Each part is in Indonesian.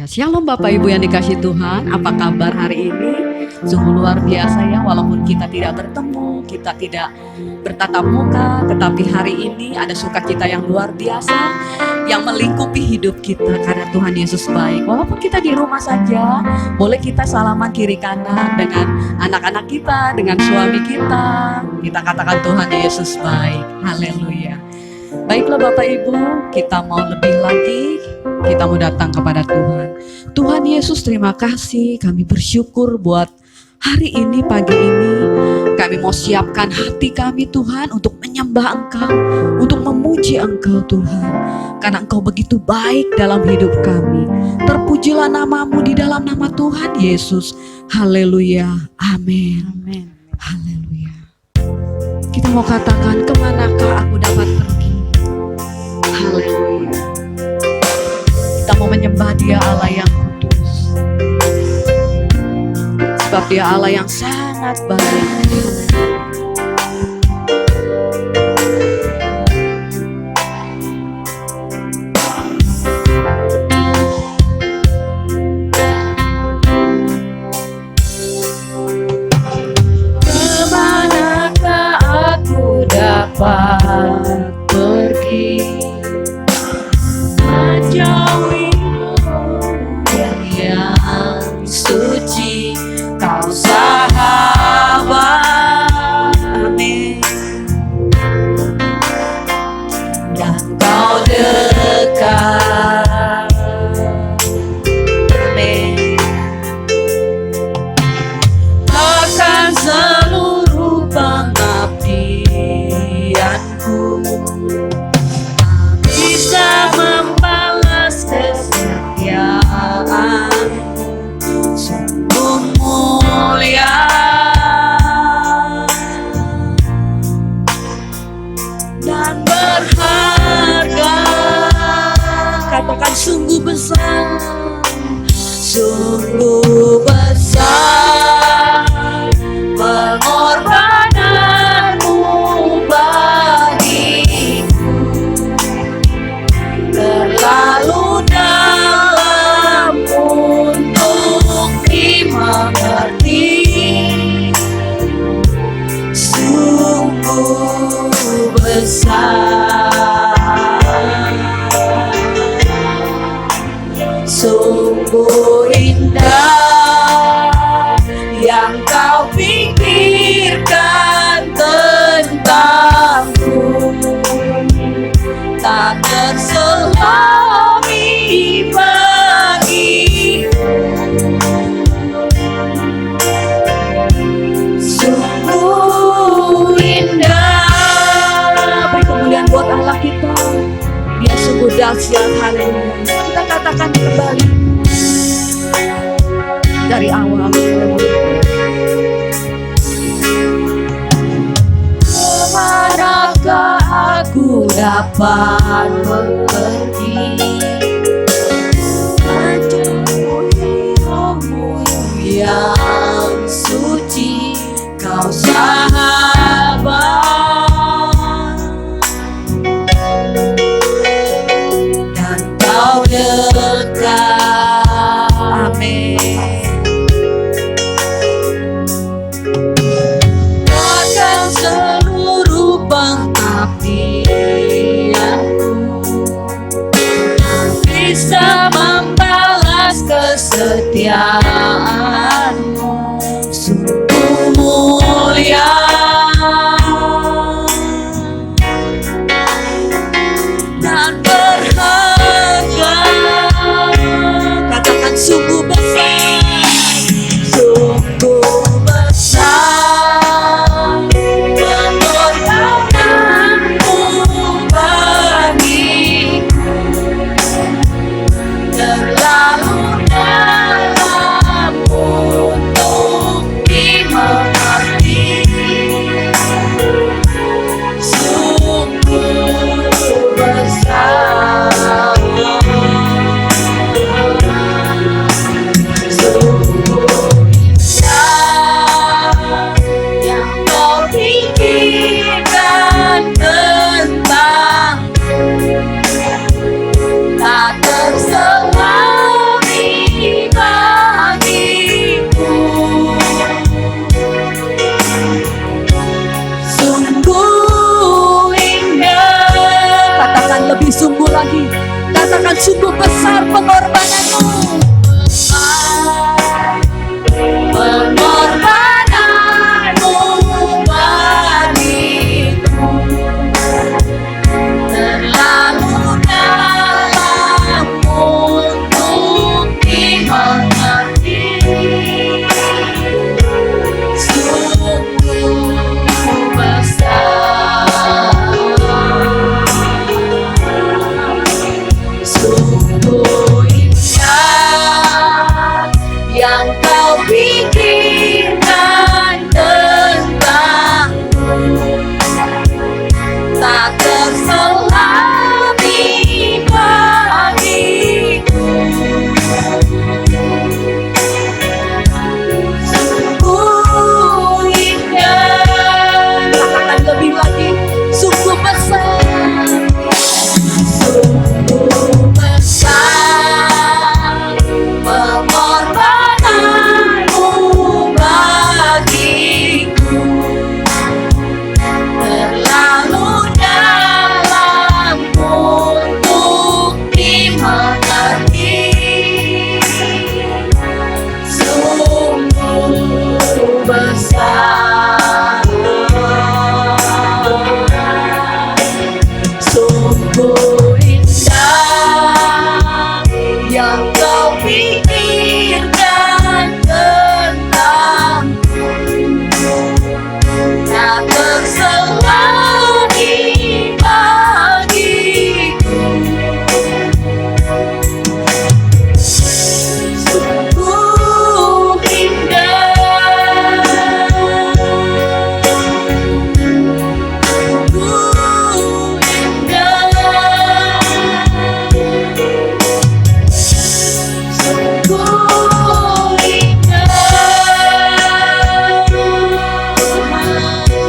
Ya, shalom Bapak Ibu yang dikasih Tuhan. Apa kabar hari ini? Sungguh luar biasa ya, walaupun kita tidak bertemu, kita tidak bertatap muka, tetapi hari ini ada sukacita yang luar biasa yang melingkupi hidup kita karena Tuhan Yesus baik. Walaupun kita di rumah saja, boleh kita salaman kiri kanan dengan anak-anak kita, dengan suami kita. Kita katakan Tuhan Yesus baik. Haleluya. Baiklah Bapak Ibu, kita mau lebih lagi, kita mau datang kepada Tuhan. Tuhan Yesus, terima kasih, kami bersyukur buat hari ini, pagi ini. Kami mau siapkan hati kami Tuhan untuk menyembah Engkau, untuk memuji Engkau Tuhan. Karena Engkau begitu baik dalam hidup kami. Terpujilah namamu di dalam nama Tuhan Yesus. Haleluya, amin. Amin. Haleluya. Kita mau katakan, kemanakah aku dapat pergi? Haleluya. Kita mau menyembah Dia Allah yang kudus, sebab Dia Allah yang sangat baik. Kemanakah aku dapat pergi? Menjauhimu yang suci, Kau sahabat, amin. Dan Kau dekat, amin. Akan seluruh pengabdianku, bisa membalas kesetiaanmu, sungguh mulia dan berharga. Katakan sungguh besar, sungguh besar pengorbananmu bagiku, terlalu dalam untuk dimengerti. Sungguh besar, sungguh indah yang Kau pikirkan tentangku, tak terselami bagiku. Sungguh indah. Beri kemuliaan buat Allah kita. Dia sungguh dahsyat. Haleluya. Kita katakan kembali dari awal. Kemanakah aku dapat pergi? Menjauhimu yang suci, Kau sahabat, dan Kau dekat, amin. Akan seluruh pengabdianku, Tuhan, sungguh besar pengorbananmu. Pengorbananmu bagiku terlalu dalam untuk dimengerti. Sungguh besar, sungguh indah yang kau pikirkan tentangku, tak terselami bagiku. Sungguh indah, Katakan lebih lagi, sungguh besar. sungguh besar pengorbananmu bagiku, terlalu dalam untuk dimengerti. Sungguh besar, sungguh indah yang kau pikirkan tentangku, tak terselami bagiku. Sungguh indah, sungguh indah, sungguh indah.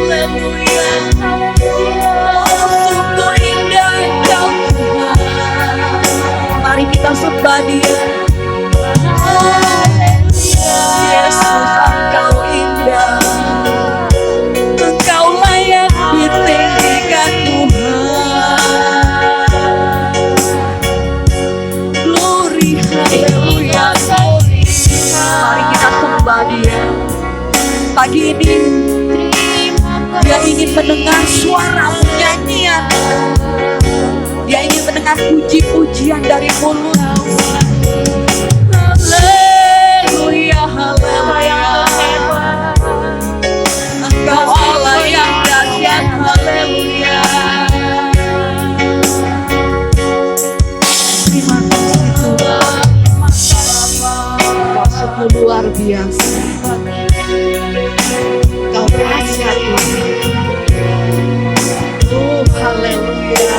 Haleluya, sungguh indah Engkau Tuhan. Mari kita sembah Dia. Yesus, Engkau indah, Engkau layak ditinggikan Tuhan. Glory, haleluya. Mari kita sembah Dia. Pagi ini Dia ingin mendengar suara nyanyian. Dia ingin mendengar puji-pujian dari mulut. Haleluya, haleluya. Engkau Allah yang dahsyat, haleluya. Terima kasih Tuhan. Kau sungguh luar biasa. Kau dahsyat Tuhan. Oh, haleluya.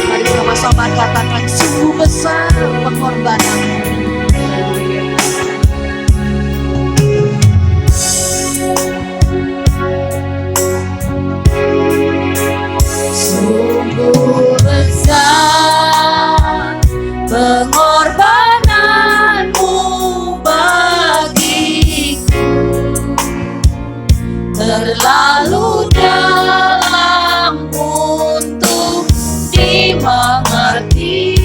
Mari sama-sama katakan, sungguh besar pengorbananmu. Haleluya. Sungguh besar pengorbananmu bagiku, terlalu dalam untuk dimengerti.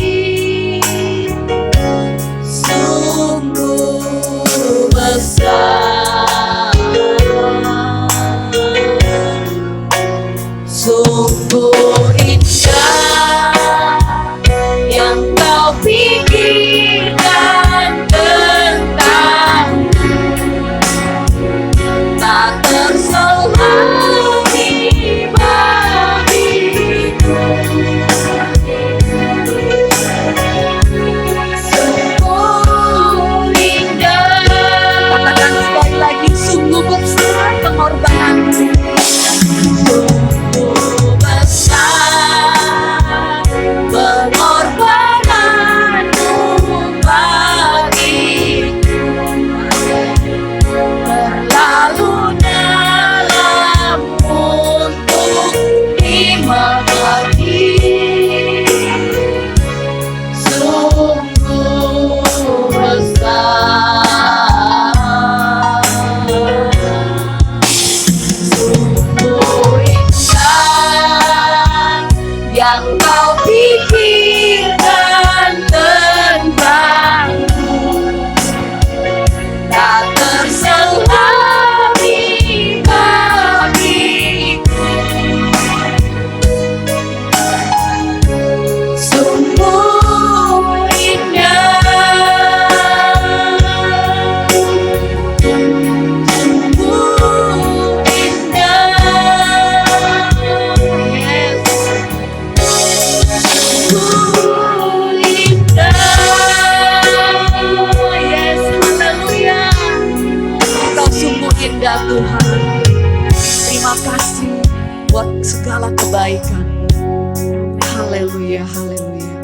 Haleluya, haleluya.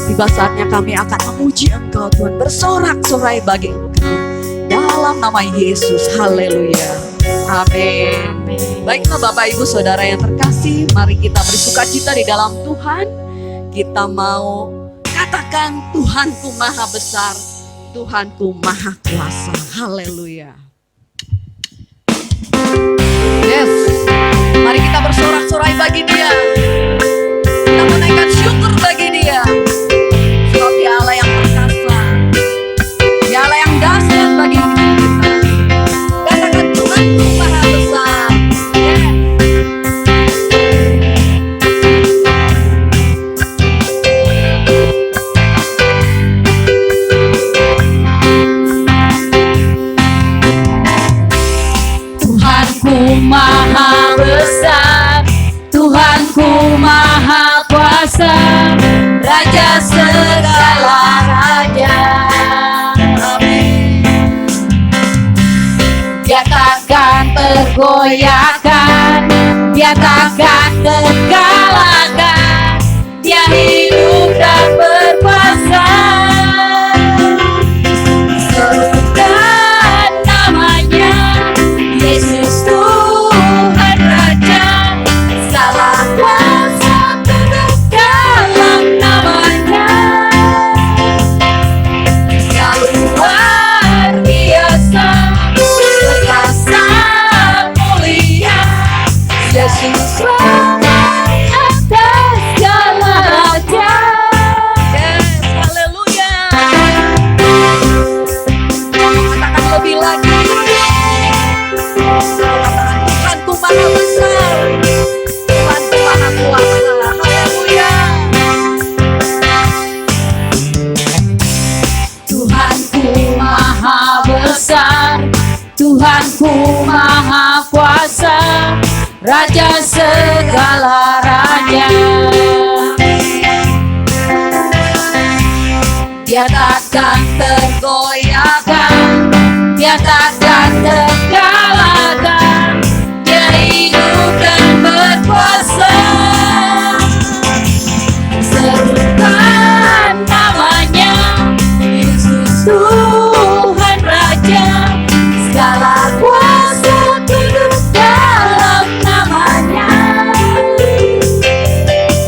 Tiba saatnya kami akan memuji Engkau Tuhan, bersorak-sorai bagi Engkau dalam nama Yesus. Haleluya, amin. Baiklah Bapak Ibu Saudara yang terkasih, mari kita bersukacita di dalam Tuhan. Kita mau katakan Tuhanku maha besar, Tuhanku maha kuasa. Haleluya. Yes, mari kita bersorak-sorai bagi Dia. Kita menaikkan syukur bagi Dia. Sebab Dia Allah yang perkasa, Dia Allah yang dahsyat bagi hidup kita. Katakan Tuhanku maha besar. Yes. Tuhanku maha besar, Tuhanku maha kuasa, Raja segala raja. Dia takkan tergoyahkan, Dia takkan terkalahkan, Dia hidup dan berkuasa. Serukan namanya, Yesus Tuhan Raja, segala kuasa tunduk dalam namanya. Dia luar biasa, perkasa mulia, Yesus Raja atas segala raja. Yes, haleluya. Katakan lebih lagi. Katakan Tuhanku maha besar, Tuhanku maha kuasa. Haleluya. Tuhanku maha besar, Tuhanku maha kuasa, Raja segala raja. Dia takkan tergoyahkan, Dia takkan terkalahkan, Dia hidup dan berkuasa. Serukan namanya, Yesus Tuhan Raja, segala kuasa tunduk dalam namanya.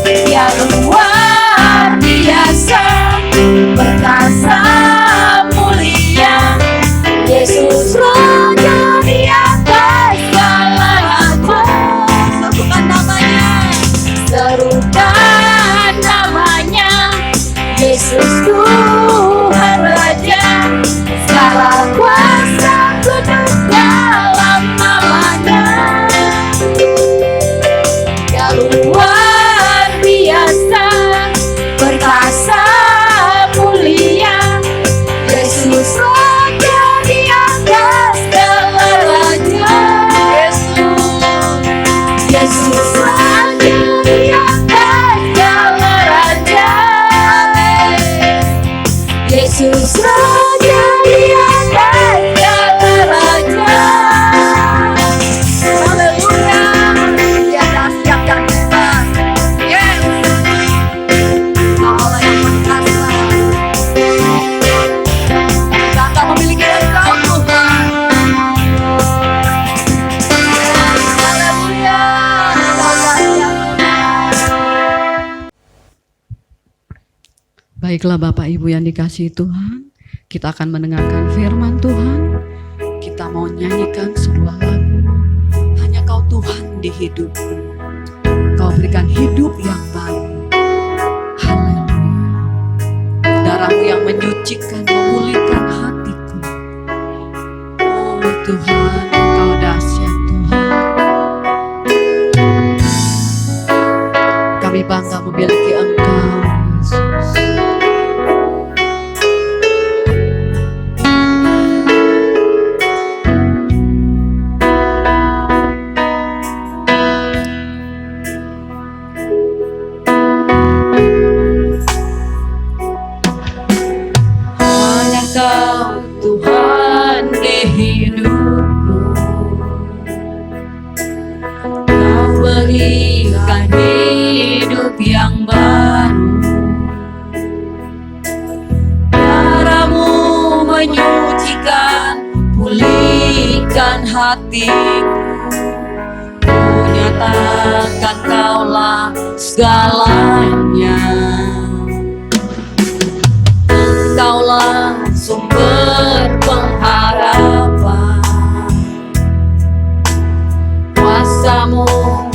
Dia luar biasa, perkasa mulia, Yesus Raja di atas segala raja. Serukan namanya. Serukan namanya, Yesus Tuhan Raja, segala kuasa tunduk dalam namanya. Dia luar biasa, perkasa mulia, Yesus Raja di atas segala raja. Yesus Raja di atas segala raja. Yesus Raja di atas segala raja. Haleluya. Dia dahsyat dan besar. Yes. Allah yang perkasa. Kita akan memiliki Engkau Tuhan. Haleluya. Engkau dahsyat Tuhan. Baiklah Bapak Ibu yang dikasihi Tuhan, kita akan mendengarkan firman Tuhan. Kita mau nyanyikan sebuah lagu, hanya Kau Tuhan di hidupku. Kau berikan hidup yang baru. Haleluya. Darah-Mu yang menyucikan, memulihkan hatiku. Oh Tuhan, Engkau dahsyat Tuhan. Kami bangga memiliki Engkau, Yesus. Hanya Kau Tuhan di hidupku, Kau berikan hidup yang baru. hatiku, nyatakan Kaulah segalanya. Kaulah sumber pengharapan, kuasa-Mu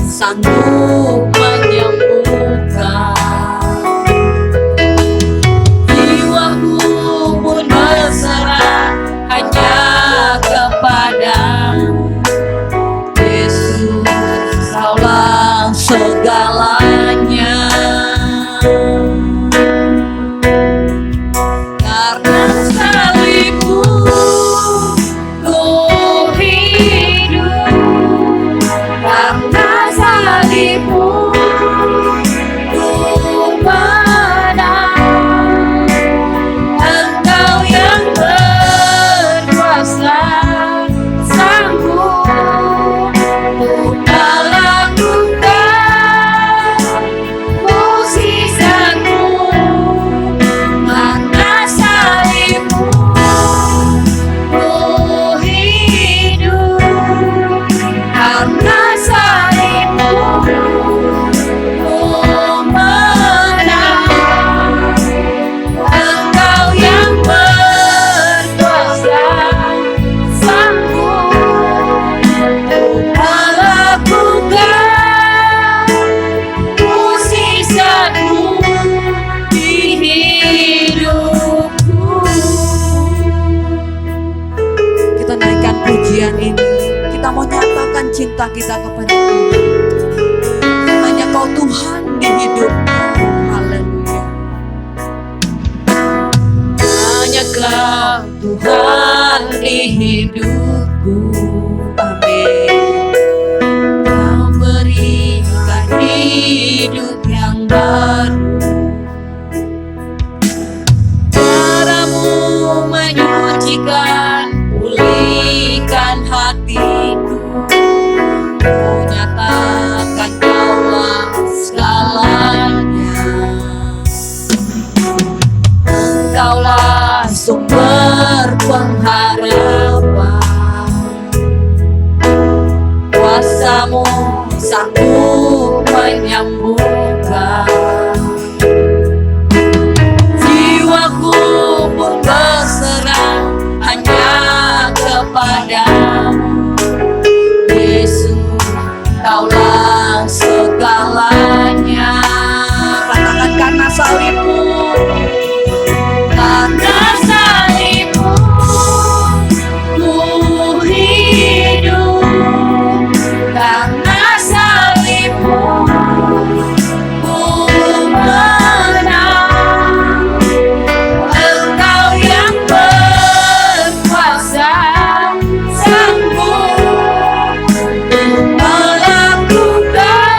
sanggup menyembuhkan. Jiwaku pun berserah hanya kepada-Mu, Yesus, Kaulah segalanya. Karena salib-Mu ku hidup, karena salib-Mu ku menang. Engkau yang berkuasa sanggup untuk melakukan mukjizat-Mu. Karena salib-Mu ku hidup, karena salib-Mu ku menang. Engkau yang berkuasa sanggup untuk melakukan mukjizat-Mu di hidupku. Kita naikkan pujian ini, kita mau nyatakan cinta kita kepada Tuhan. Hanya Kau Tuhan di hidupku. Haleluya. Hanya Kau Tuhan di hidupku. Amin. Kau berikan hidup yang baru, cara-Mu menyucikan, pulihkan hatiku. Ku nyatakan Kaulah segalanya. Engkaulah sumber pengharapan, kuasa-Mu sanggup menyembuhkan. Jiwaku pun berserah hanya kepada-Mu, Yesus, Kaulah segalanya. Katakan karena salib-Mu, karena salib-Mu ku hidup, karena salib-Mu ku menang. Engkau yang berkuasa sanggup untuk melakukan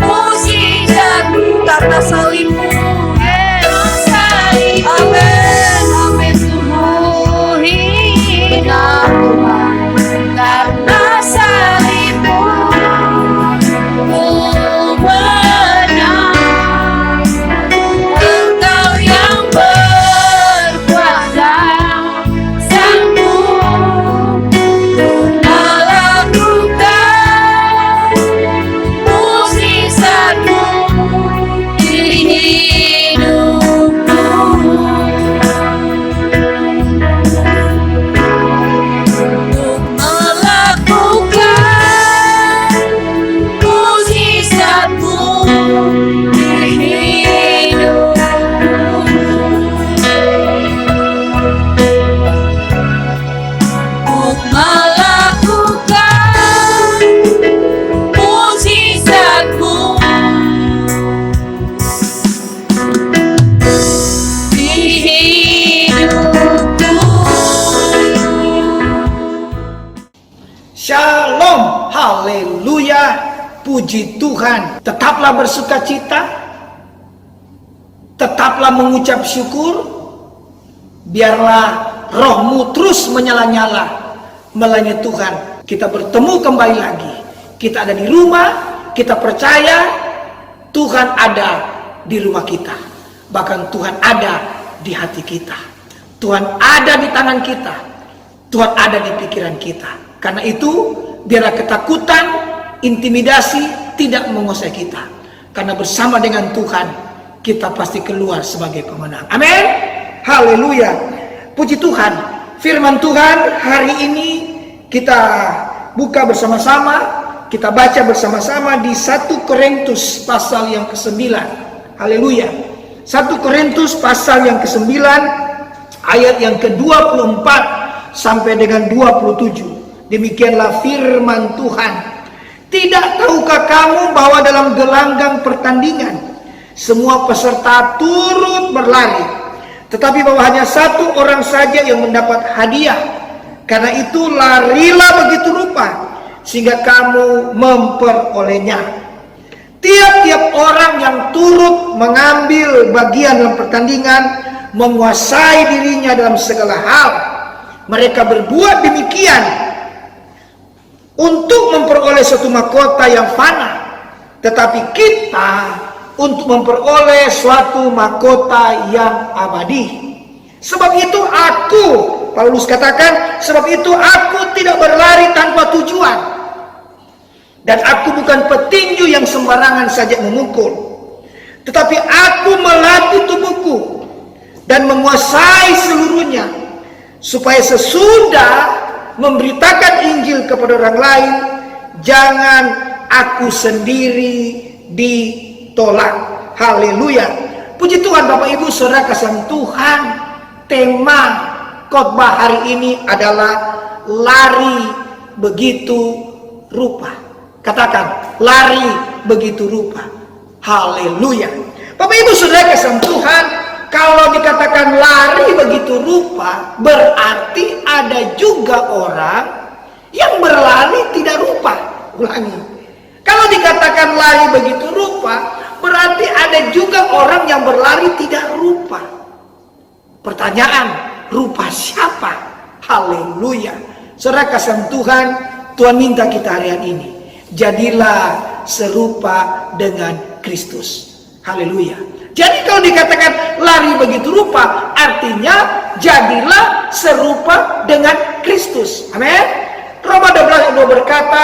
mukjizat-Mu. Karena salib-Mu, amin, amin Tuhan. Benar Tuhan, karena salib-Mu ku menang. Engkau yang berkuasa sanggup untuk melakukan mukjizat-Mu di hidupku. Untuk melakukan mukjizat-Mu di hidupku. Untuk melakukan mukjizat-Mu di hidupku. Shalom, haleluya, puji Tuhan. Tetaplah bersukacita, tetaplah mengucap syukur. Biarlah rohmu terus menyala-nyala. Melayani Tuhan, kita bertemu kembali lagi. Kita ada di rumah, kita percaya Tuhan ada di rumah kita. Bahkan Tuhan ada di hati kita. Tuhan ada di tangan kita. Tuhan ada di pikiran kita. Karena itu, biarlah ketakutan, intimidasi tidak menguasai kita. Karena bersama dengan Tuhan, kita pasti keluar sebagai pemenang. Amin. Haleluya. Puji Tuhan. Firman Tuhan hari ini kita buka bersama-sama. Kita baca bersama-sama di 1 Korintus pasal yang ke-9. Haleluya. 1 Korintus pasal yang ke-9 ayat yang ke-24 sampai dengan 27. Demikianlah firman Tuhan. Tidak tahukah kamu bahwa dalam gelanggang pertandingan semua peserta turut berlari, tetapi bahwa hanya satu orang saja yang mendapat hadiah? Karena itu larilah begitu rupa sehingga kamu memperolehnya. Tiap-tiap orang yang turut mengambil bagian dalam pertandingan menguasai dirinya dalam segala hal. Mereka berbuat demikian untuk memperoleh suatu mahkota yang fana, tetapi kita untuk memperoleh suatu mahkota yang abadi. Sebab itu aku, Paulus katakan, sebab itu aku tidak berlari tanpa tujuan. Dan aku bukan petinju yang sembarangan saja memukul, tetapi aku melatih tubuhku dan menguasai seluruhnya, supaya sesudah memberitakan Injil kepada orang lain, jangan aku sendiri ditolak. Haleluya. Puji Tuhan Bapak Ibu Saudara kasih Tuhan. Tema khotbah hari ini adalah lari begitu rupa. Katakan, lari begitu rupa. Haleluya. Bapak Ibu Saudara kasih Tuhan, kalau dikatakan lari begitu rupa, berarti ada juga orang yang berlari tidak rupa. Ulangi. Kalau dikatakan lari begitu rupa, berarti ada juga orang yang berlari tidak rupa. Pertanyaan, rupa siapa? Haleluya. Saudara kasih Tuhan, Tuhan minta kita hari ini, jadilah serupa dengan Kristus. Haleluya. Jadi kalau dikatakan lari begitu rupa, artinya jadilah serupa dengan Kristus. Amin. Roma 12 ayat 2 berkata,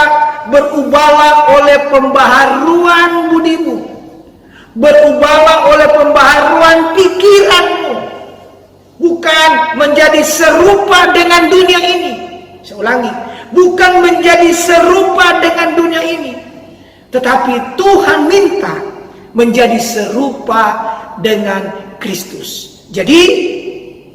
berubahlah oleh pembaharuan budimu, berubahlah oleh pembaharuan pikiranmu, bukan menjadi serupa dengan dunia ini. Saya ulangi, bukan menjadi serupa dengan dunia ini, tetapi Tuhan minta menjadi serupa dengan Kristus. Jadi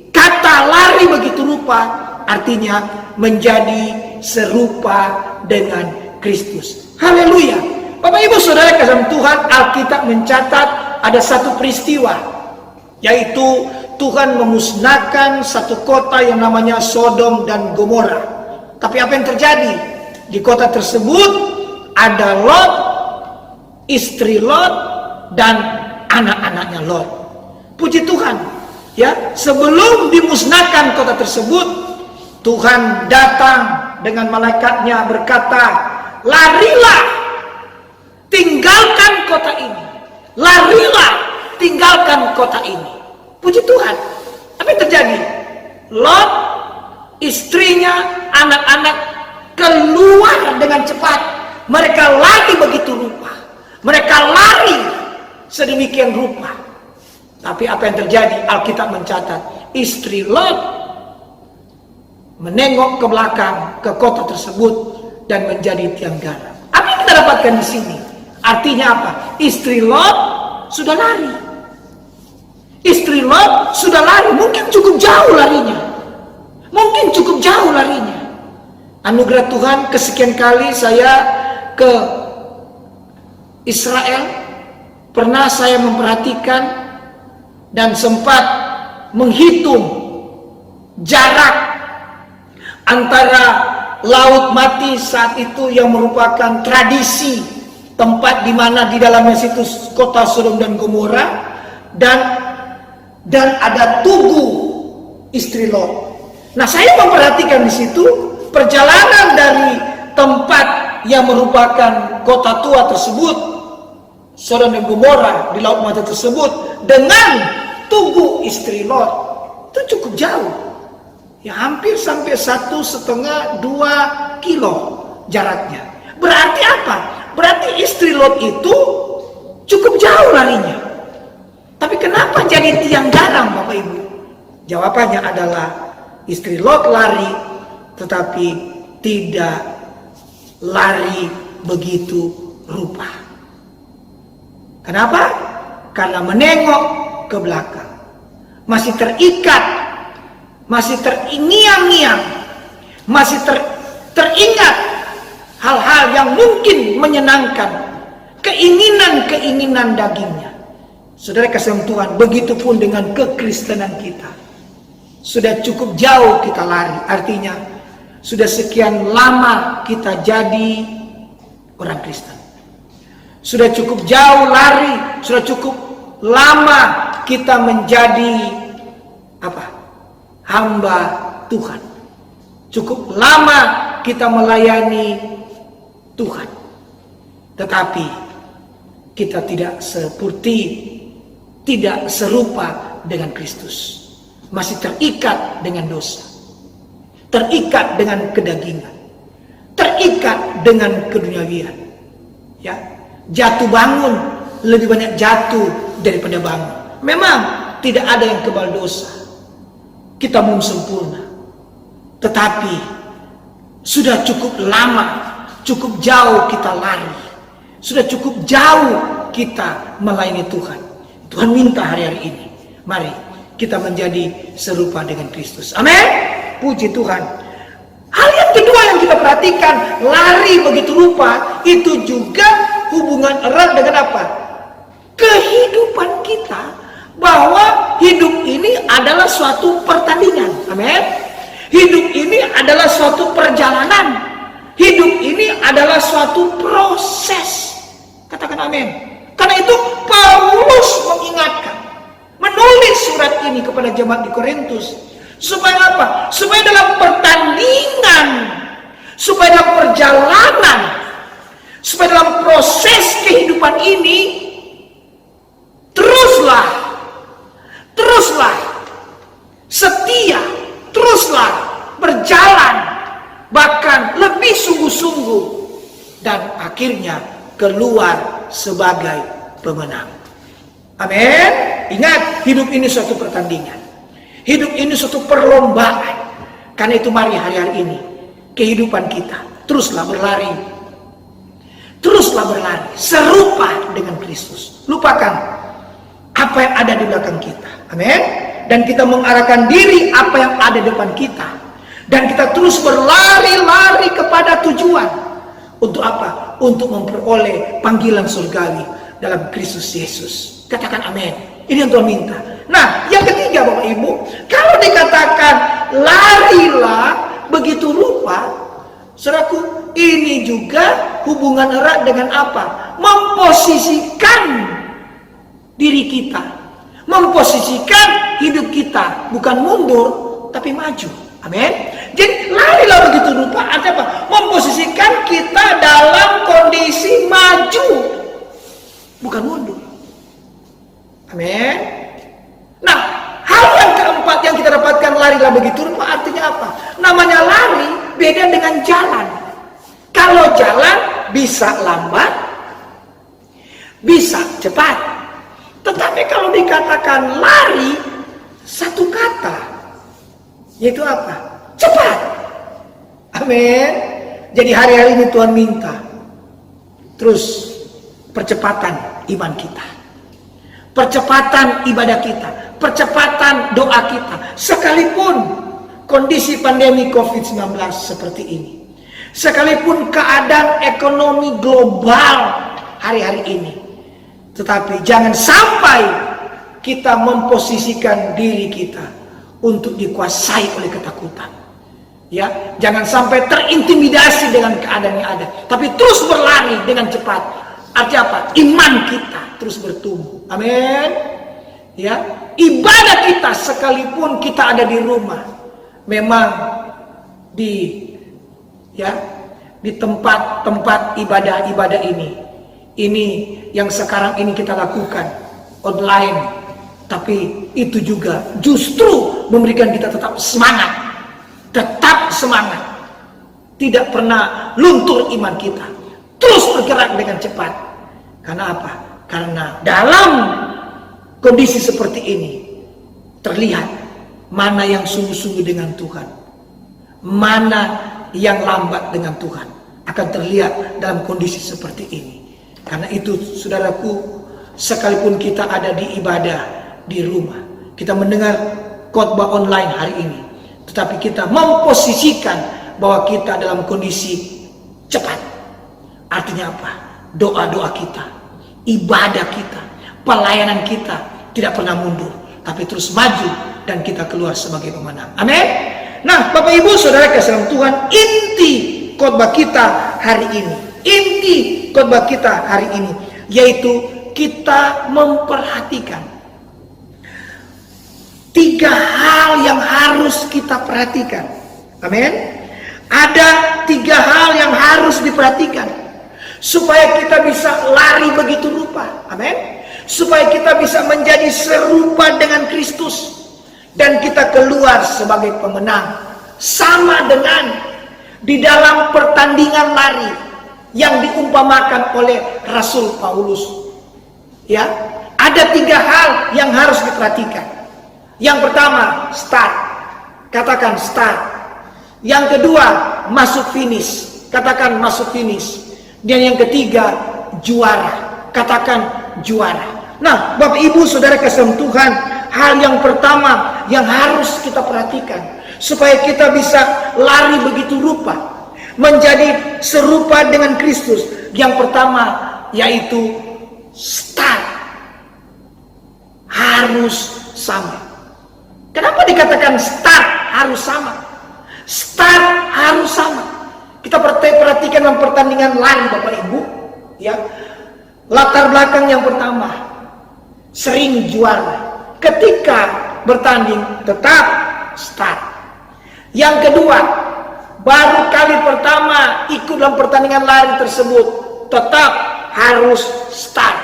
kata lari begitu rupa artinya menjadi serupa dengan Kristus. Haleluya. Bapak Ibu Saudara kasih Tuhan, Alkitab mencatat ada satu peristiwa, yaitu Tuhan memusnahkan satu kota yang namanya Sodom dan Gomora. Tapi apa yang terjadi? Di kota tersebut ada Lot, istri Lot, dan anak-anaknya Lot. Puji Tuhan, ya, sebelum dimusnahkan kota tersebut, Tuhan datang dengan malaikatnya berkata, larilah, tinggalkan kota ini. Larilah, tinggalkan kota ini. Puji Tuhan. Apa yang terjadi? Lot, istrinya, anak-anak keluar dengan cepat. Mereka lari begitu rupa. Mereka lari sedemikian rupa. Tapi apa yang terjadi? Alkitab mencatat, istri Lot menengok ke belakang ke kota tersebut dan menjadi tiang garam. Apa yang kita dapatkan di sini? Artinya apa? Istri Lot sudah lari. Istri Lot sudah lari. Mungkin cukup jauh larinya. Mungkin cukup jauh larinya. Anugerah Tuhan, kesekian kali saya ke Israel. Pernah saya memperhatikan dan sempat menghitung jarak antara Laut Mati saat itu yang merupakan tradisi tempat di mana di dalamnya situs kota Sodom dan Gomora, dan ada tugu istri Lot. Nah, saya memperhatikan di situ perjalanan dari tempat yang merupakan kota tua tersebut, Sodom dan Gomora di Laut Mati tersebut, dengan tugu istri Lot itu cukup jauh. Ya hampir sampai 1,5-2 kilo jaraknya. Berarti apa? Berarti istri Lot itu cukup jauh larinya. Tapi kenapa jadi tiang garam, Bapak Ibu? Jawabannya adalah istri Lot lari, tetapi tidak lari begitu rupa. Kenapa? Karena menengok ke belakang. Masih terikat, masih teringiang-ngiang, masih teringat hal-hal yang mungkin menyenangkan, keinginan-keinginan dagingnya. Saudara kasih Tuhan, begitupun dengan kekristenan kita. Sudah cukup jauh kita lari, artinya sudah sekian lama kita jadi orang Kristen. Sudah cukup jauh lari, sudah cukup lama kita menjadi apa? Hamba Tuhan. Cukup lama kita melayani Tuhan. Tetapi kita tidak serupa dengan Kristus. Masih terikat dengan dosa. Terikat dengan kedagingan. Terikat dengan keduniawian. Ya, jatuh bangun, lebih banyak jatuh daripada bangun. Memang tidak ada yang kebal dosa. Kita belum sempurna. Tetapi sudah cukup lama, cukup jauh kita lari. Sudah cukup jauh kita melayani Tuhan. Tuhan minta hari-hari ini, mari kita menjadi serupa dengan Kristus. Amin. Puji Tuhan. Hal yang kedua yang kita perhatikan, lari begitu rupa, itu juga hubungan erat dengan apa? Kehidupan kita, bahwa hidup ini adalah suatu pertandingan. Amin. Hidup ini adalah suatu perjalanan. Hidup ini adalah suatu proses. Katakan amin. Karena itu Paulus mengingatkan, menulis surat ini kepada jemaat di Korintus, supaya apa? Supaya dalam pertandingan, supaya dalam perjalanan, supaya dalam proses kehidupan ini, teruslah setia, teruslah berjalan, bahkan lebih sungguh-sungguh, dan akhirnya keluar sebagai pemenang. Amin. Ingat, hidup ini suatu pertandingan. Hidup ini suatu perlombaan. Karena itu mari hari-hari ini kehidupan kita teruslah berlari. Teruslah berlari serupa dengan Kristus. Lupakan apa yang ada di belakang kita. Amin. Dan kita mengarahkan diri apa yang ada di depan kita. Dan kita terus berlari-lari kepada tujuan. Untuk apa? Untuk memperoleh panggilan surgawi dalam Kristus Yesus. Katakan amin. Ini yang Tuhan minta. Nah, yang ketiga Bapak Ibu, kalau dikatakan larilah begitu rupa, saudaraku, ini juga hubungan erat dengan apa? Memposisikan diri kita, memposisikan hidup kita, bukan mundur tapi maju. Amin. Jadi larilah begitu rupa, artinya apa? Memposisikan kita dalam kondisi maju, bukan mundur. Amin. Nah, hal yang keempat yang kita dapatkan, larilah begitu rupa, artinya apa? Namanya lari beda dengan jalan. Kalau jalan bisa lambat, bisa cepat. Tetapi kalau dikatakan lari, satu kata, yaitu apa? Cepat. Amin. Jadi hari-hari ini Tuhan minta terus percepatan iman kita, percepatan ibadah kita, percepatan doa kita. Sekalipun kondisi pandemi COVID-19 seperti ini, sekalipun keadaan ekonomi global hari-hari ini, tetapi jangan sampai kita memposisikan diri kita untuk dikuasai oleh ketakutan. Ya, jangan sampai terintimidasi dengan keadaan yang ada, tapi terus berlari dengan cepat. Artinya apa? Iman kita terus bertumbuh. Amin. Ya, ibadah kita sekalipun kita ada di rumah, memang di tempat-tempat ibadah ini yang sekarang ini kita lakukan online, tapi itu juga justru memberikan kita tetap semangat tetap semangat, tidak pernah luntur iman kita, terus bergerak dengan cepat. Karena apa? Karena dalam kondisi seperti ini terlihat mana yang sungguh-sungguh dengan Tuhan, mana yang lambat dengan Tuhan, akan terlihat dalam kondisi seperti ini. Karena itu saudaraku, sekalipun kita ada di ibadah di rumah, kita mendengar khotbah online hari ini, tetapi kita memposisikan bahwa kita dalam kondisi cepat. Artinya apa? Doa-doa kita, ibadah kita, pelayanan kita tidak pernah mundur, tapi terus maju dan kita keluar sebagai pemenang. Amin. Nah, Bapak Ibu Saudara kasih dalam Tuhan, inti khotbah kita hari ini, inti khotbah kita hari ini yaitu kita memperhatikan 3 hal yang harus kita perhatikan. Amin. Ada 3 hal yang harus diperhatikan supaya kita bisa lari begitu rupa. Amin. Supaya kita bisa menjadi serupa dengan Kristus dan kita keluar sebagai pemenang. Sama dengan di dalam pertandingan lari yang diumpamakan oleh Rasul Paulus. Ya, ada 3 hal yang harus diperhatikan. Yang pertama, start. Katakan start. Yang kedua, masuk finish. Katakan masuk finish. Dan yang ketiga, juara. Katakan juara. Nah, Bapak Ibu Saudara kasih Tuhan, hal yang pertama yang harus kita perhatikan supaya kita bisa lari begitu rupa, menjadi serupa dengan Kristus. Yang pertama yaitu start. Harus sama. Kenapa dikatakan start harus sama? Start harus sama. Kita perhatikan dalam pertandingan lari Bapak Ibu, ya. Latar belakang yang pertama, sering juara. Ketika bertanding tetap start. Yang kedua, baru kali pertama ikut dalam pertandingan lari tersebut, tetap harus start.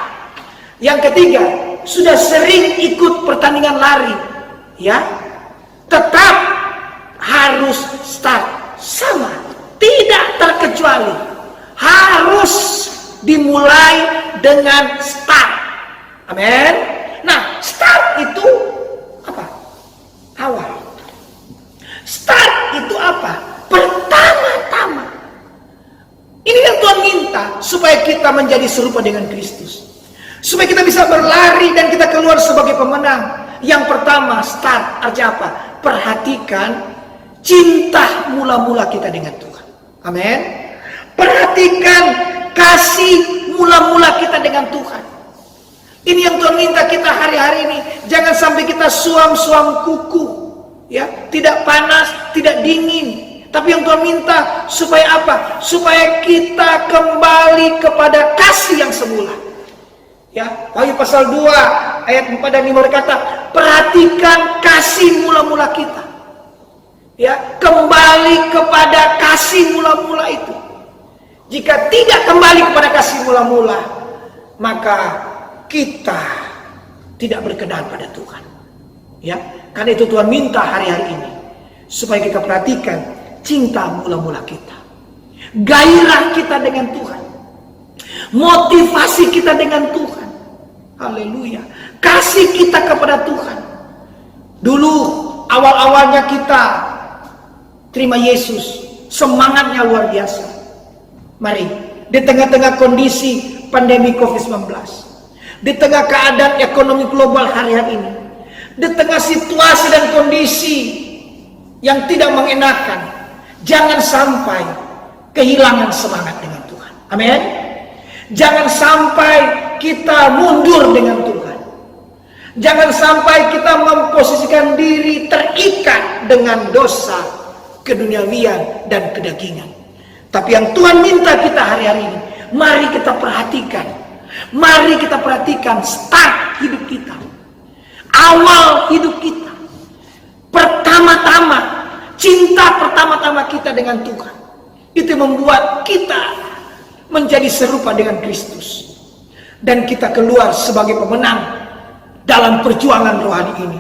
Yang ketiga, sudah sering ikut pertandingan lari, ya, tetap harus start. Sama, tidak terkecuali, harus dimulai dengan start. Amin. Nah, start itu apa? Awal. Start itu apa? Pertama-tama. Ini yang Tuhan minta supaya kita menjadi serupa dengan Kristus, supaya kita bisa berlari dan kita keluar sebagai pemenang. Yang pertama, start. Artinya apa? Perhatikan cinta mula-mula kita dengan Tuhan. Amin. Perhatikan kasih mula-mula kita dengan Tuhan. Ini yang Tuhan minta kita hari-hari ini. Jangan sampai kita suam-suam kuku, ya, tidak panas, tidak dingin. Tapi yang Tuhan minta supaya apa? Supaya kita kembali kepada kasih yang semula. Ya, Wahyu pasal 2 ayat 4 dan 5 berkata, perhatikan kasih mula-mula kita. Ya, kembali kepada kasih mula-mula itu. Jika tidak kembali kepada kasih mula-mula, maka kita tidak berkenan pada Tuhan. Ya, karena itu Tuhan minta hari-hari ini supaya kita perhatikan cinta mula-mula kita, gairah kita dengan Tuhan, motivasi kita dengan Tuhan. Haleluya. Kasih kita kepada Tuhan. Dulu awal-awalnya kita terima Yesus, semangatnya luar biasa. Mari, di tengah-tengah kondisi pandemi COVID-19, di tengah keadaan ekonomi global hari-hari ini, di tengah situasi dan kondisi yang tidak mengenakan, jangan sampai kehilangan semangat dengan Tuhan. Amin. Jangan sampai kita mundur dengan Tuhan. Jangan sampai kita memposisikan diri terikat dengan dosa, keduniawian dan kedagingan. Tapi yang Tuhan minta kita hari-hari ini, mari kita perhatikan. Mari kita perhatikan start hidup kita, awal hidup kita. Pertama-tama, cinta pertama-tama kita dengan Tuhan, itu membuat kita menjadi serupa dengan Kristus. Dan kita keluar sebagai pemenang dalam perjuangan rohani ini.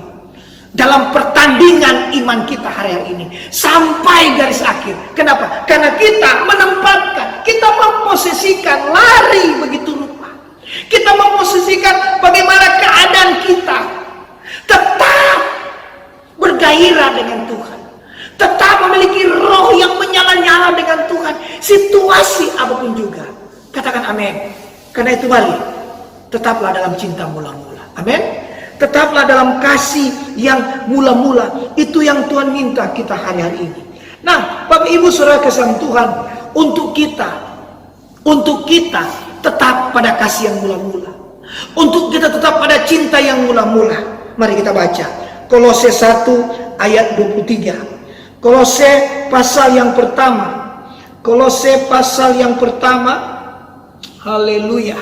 dalam pertandingan iman kita hari ini sampai garis akhir. Kenapa? Karena kita menempatkan, kita memposisikan, lari begitu rupa. Kita memposisikan bagaimana keadaan kita tetap bergairah dengan Tuhan, tetap memiliki roh yang menyala-nyala dengan Tuhan, situasi apapun juga. Katakan amin. Karena itu mari tetaplah dalam cinta mula-mula. Amin. Tetaplah dalam kasih yang mula-mula. Itu yang Tuhan minta kita hari-hari ini. Nah, Bapak Ibu Saudara kasih Tuhan, untuk kita tetap pada kasih yang mula-mula, untuk kita tetap pada cinta yang mula-mula. Mari kita baca Kolose 1 ayat 23. Kolose pasal yang pertama. Kolose pasal yang pertama. Haleluya.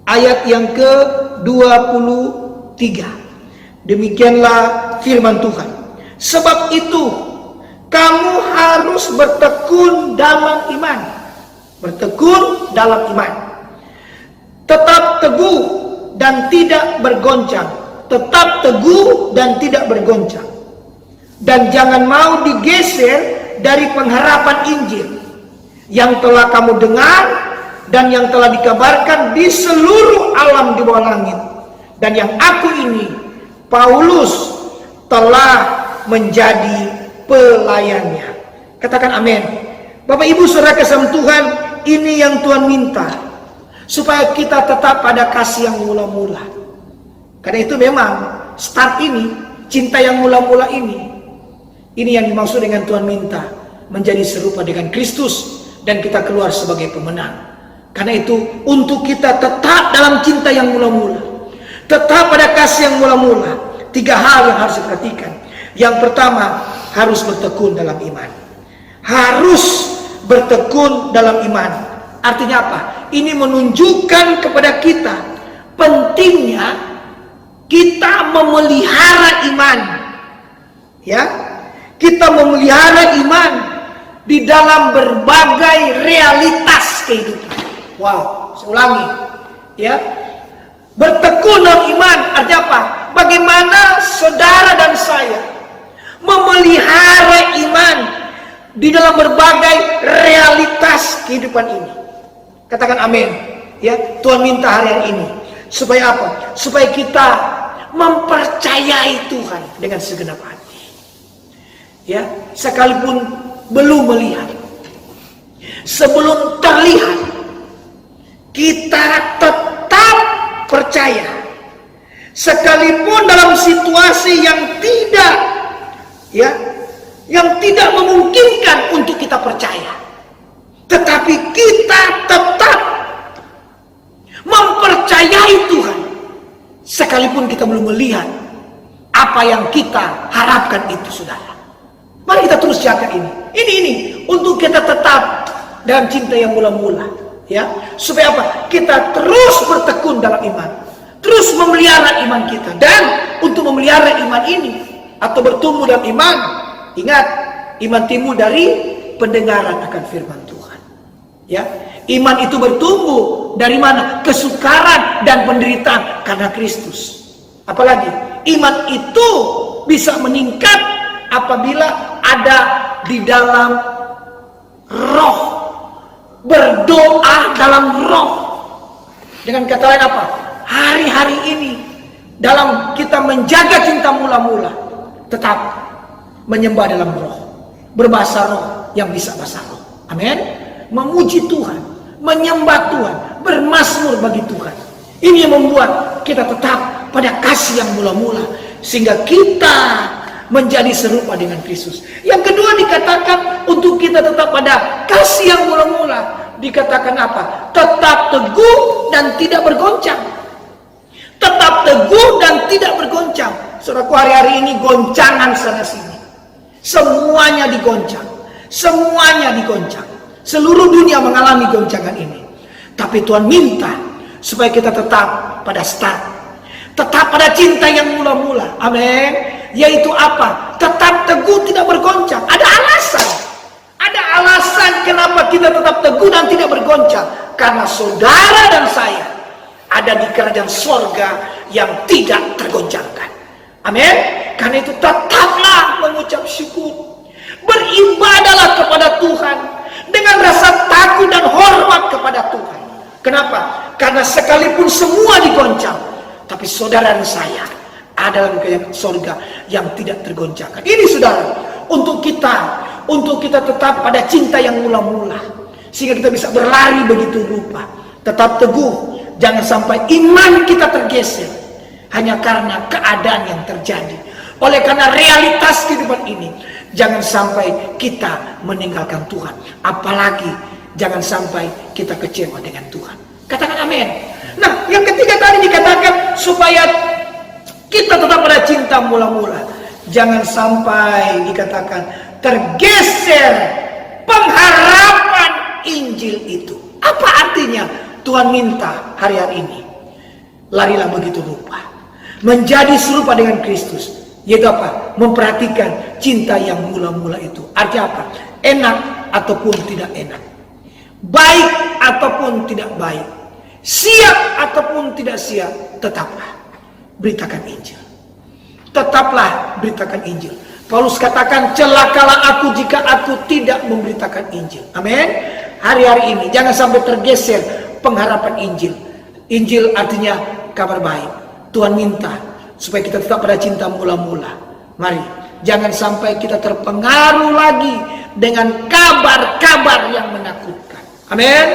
Ayat yang ke-23. Demikianlah firman Tuhan. Sebab itu kamu harus bertekun dalam iman. Bertekun dalam iman. Tetap teguh dan tidak bergoncang. Tetap teguh dan tidak bergoncang. Dan jangan mau digeser dari pengharapan Injil yang telah kamu dengar dan yang telah dikabarkan di seluruh alam di bawah langit, dan yang aku ini, Paulus, telah menjadi pelayannya. Katakan amin. Bapak Ibu Saudara kasih Tuhan, ini yang Tuhan minta, supaya kita tetap pada kasih yang mula-mula. Karena itu memang start ini, cinta yang mula-mula ini yang dimaksud dengan Tuhan minta menjadi serupa dengan Kristus, dan kita keluar sebagai pemenang. Karena itu untuk kita tetap dalam cinta yang mula-mula, tetap pada kasih yang mula-mula, 3 hal yang harus diperhatikan. Yang pertama, harus bertekun dalam iman. Harus bertekun dalam iman. Artinya apa? Ini menunjukkan kepada kita pentingnya kita memelihara iman. Ya, kita memelihara iman di dalam berbagai realitas kehidupan. Wow, saya ulangi, ya. Bertekun dalam iman artinya apa? Bagaimana saudara dan saya memelihara iman di dalam berbagai realitas kehidupan ini. Katakan amin. Ya, Tuhan minta hari ini supaya apa? Supaya kita mempercayai Tuhan dengan segenap hati. Ya, sekalipun belum melihat, sebelum terlihat, kita tetap percaya. Sekalipun dalam situasi yang tidak memungkinkan untuk kita percaya, tetapi kita tetap mempercayai Tuhan. Sekalipun kita belum melihat apa yang kita harapkan itu, saudara. Mari kita terus jaga ini. Ini untuk kita tetap dalam cinta yang mula-mula. Ya, supaya apa? Kita terus bertekun dalam iman, terus memelihara iman kita. Dan untuk memelihara iman ini atau bertumbuh dalam iman, ingat, iman timbul dari pendengaran akan firman Tuhan. Ya, iman itu bertumbuh dari mana? Kesukaran dan penderitaan karena Kristus. Apalagi iman itu bisa meningkat apabila ada di dalam roh, berdoa dalam roh. Dengan kata lain apa? Hari-hari ini dalam kita menjaga cinta mula-mula, tetap menyembah dalam roh, berbahasa roh yang bisa bahasa roh. Amin. Memuji Tuhan, menyembah Tuhan, bermazmur bagi Tuhan. Ini yang membuat kita tetap pada kasih yang mula-mula, sehingga kita menjadi serupa dengan Kristus. Yang kedua dikatakan untuk kita tetap pada kasih yang mula-mula. Dikatakan apa? Tetap teguh dan tidak bergoncang. Tetap teguh dan tidak bergoncang. Saudaraku, hari-hari ini goncangan sana sini. Semuanya digoncang. Semuanya digoncang. Seluruh dunia mengalami goncangan ini. Tapi Tuhan minta supaya kita tetap pada start. Tetap pada cinta yang mula-mula. Amin. Yaitu apa? Tetap teguh, tidak bergoncang. Ada alasan. Ada alasan kenapa kita tetap teguh dan tidak bergoncang. Karena saudara dan saya ada di kerajaan sorga yang tidak tergoncangkan. Amin. Karena itu tetaplah mengucap syukur. Beribadahlah kepada Tuhan dengan rasa takut dan hormat kepada Tuhan. Kenapa? Karena sekalipun semua digoncang, tapi saudara dan saya ada dalam surga yang tidak tergoncangkan. Ini saudara, untuk kita tetap pada cinta yang mula-mula, sehingga kita bisa berlari begitu rupa, tetap teguh, jangan sampai iman kita tergeser hanya karena keadaan yang terjadi. Oleh karena realitas kehidupan ini, jangan sampai kita meninggalkan Tuhan. Apalagi jangan sampai kita kecewa dengan Tuhan. Katakan amin. Nah, yang ketiga tadi dikatakan supaya kita tetap pada cinta mula-mula. Jangan sampai dikatakan tergeser pengharapan Injil itu. Apa artinya? Tuhan minta hari-hari ini, larilah begitu rupa, menjadi serupa dengan Kristus. Yaitu apa? Memperhatikan cinta yang mula-mula itu. Artinya apa? Enak ataupun tidak enak, baik ataupun tidak baik, siap ataupun tidak siap, tetaplah beritakan Injil. Tetaplah beritakan Injil. Paulus katakan, celakalah aku jika aku tidak memberitakan Injil. Amin. Hari-hari ini jangan sampai tergeser pengharapan Injil. Injil artinya kabar baik. Tuhan minta supaya kita tetap pada cinta mula-mula. Mari, jangan sampai kita terpengaruh lagi dengan kabar-kabar yang menakutkan. Amin.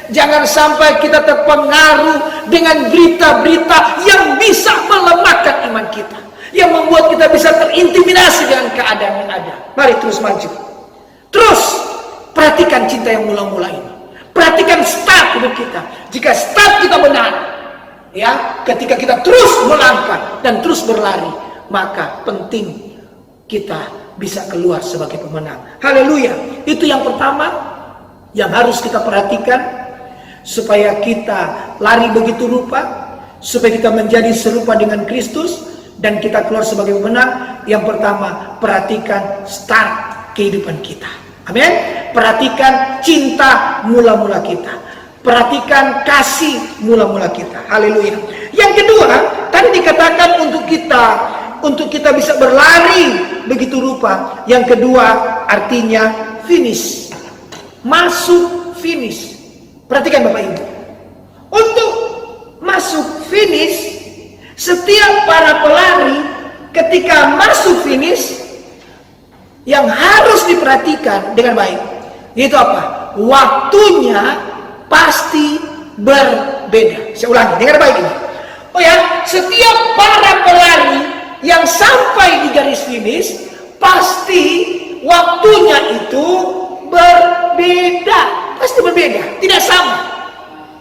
Jangan sampai kita terpengaruh dengan berita-berita yang bisa melemahkan iman kita, yang membuat kita bisa terintimidasi dengan keadaan yang ada. Mari terus maju. Terus perhatikan cinta yang mula-mula ini. Perhatikan start hidup kita. Jika start kita benar, ya, ketika kita terus melangkah dan terus berlari, maka penting kita bisa keluar sebagai pemenang. Haleluya. Itu yang pertama yang harus kita perhatikan, supaya kita lari begitu rupa, supaya kita menjadi serupa dengan Kristus dan kita keluar sebagai pemenang. Yang pertama, perhatikan start kehidupan kita. Amin. Perhatikan cinta mula-mula kita. Perhatikan kasih mula-mula kita. Haleluya. Yang kedua, tadi dikatakan untuk kita bisa berlari begitu rupa. Yang kedua artinya finish. Masuk finish. Perhatikan Bapak Ibu. Untuk masuk finish, setiap para pelari ketika masuk finish, yang harus diperhatikan dengan baik, yaitu apa? Waktunya pasti berbeda. Saya ulangi, dengar baik ini. Oh ya, setiap para pelari yang sampai di garis finish, pasti waktunya itu berbeda. Pasti berbeda, tidak sama.